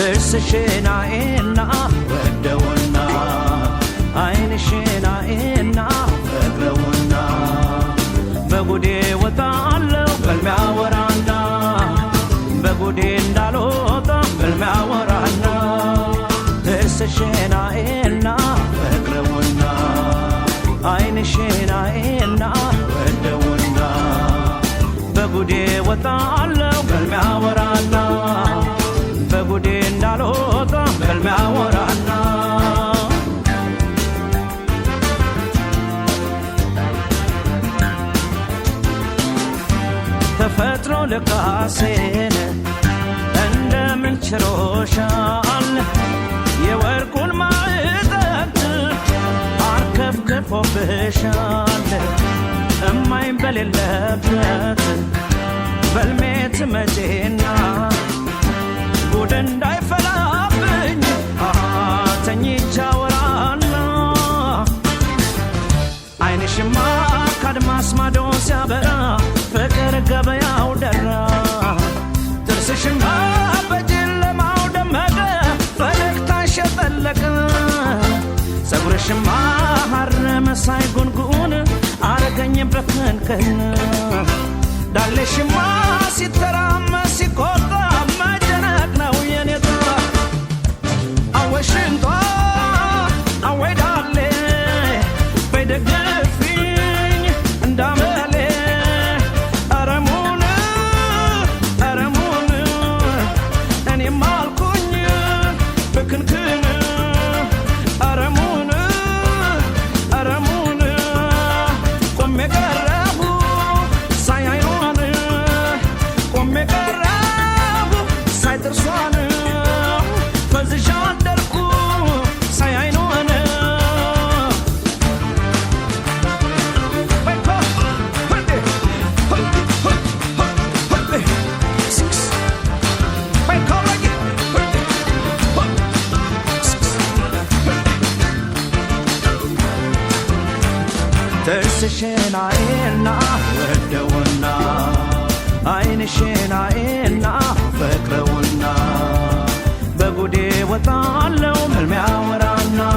ترسشنا ودونا عينشنا فكرونا بقودي وطالو بالمعورانا بقودي اندالوطا بالمعورانا ترسشنا فكرونا عينشنا ودونا بقودي وطالو بالمعورانا بقودي اندالوطا بالمعورانا تفترو لقاسين عند من شروشان يوركون ما عدت عركف كفو بشان اما ينبل اللبت بالميت مجينا قودن داي فلابن تنيي جاورانا عيني شما كادماس مادو سابرا فكر قبياو درا ترسشما بجل ماو دمهد فلك تاشطلك سبرشما حرم ساي قنقون عرقن يبركن كن دالشما سيترام سيكوتا مجنك ناو ينطا اوشنطا اوي دالي بيدقفين انداملي ترسشنا ودونا عينشنا فكرونا بقودي وطالو بالمعورانا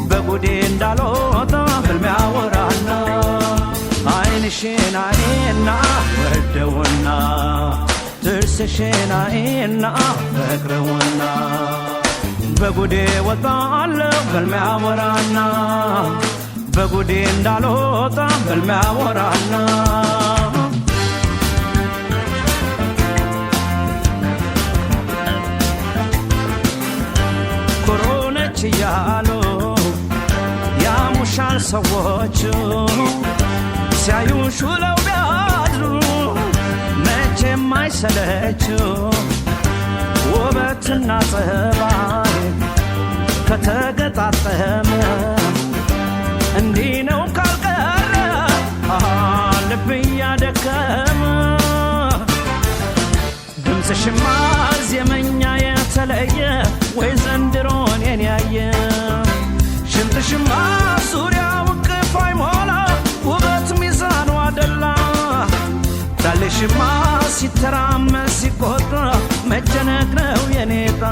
بقودي اندالوطا بالمعورانا عينشنا ودونا ترسشنا فكرونا بقودي وطالو بالمعورانا بقودي اندالوطا بالمعورانا كورونيتش يالو يا مشال سووچو سيايوشو لو بيادرو مچم ማይሰለቹ ውበትና ጸባይ ከተገጣጠመ እንዲህ ነው ካልቀረ ልብ ያደከመ ድምፅሽማ ዜመኛ የተለየ ወይ ዘንድሮ እኔን ያየ ሽንትሽማ ዙሪያው ቅፍ አይሞላ ውበት ሚዛኑ አደላ ዳሌሽማ ሲተራመስ ሲቆጥር መጨነቅ ነው የኔ ዕጣ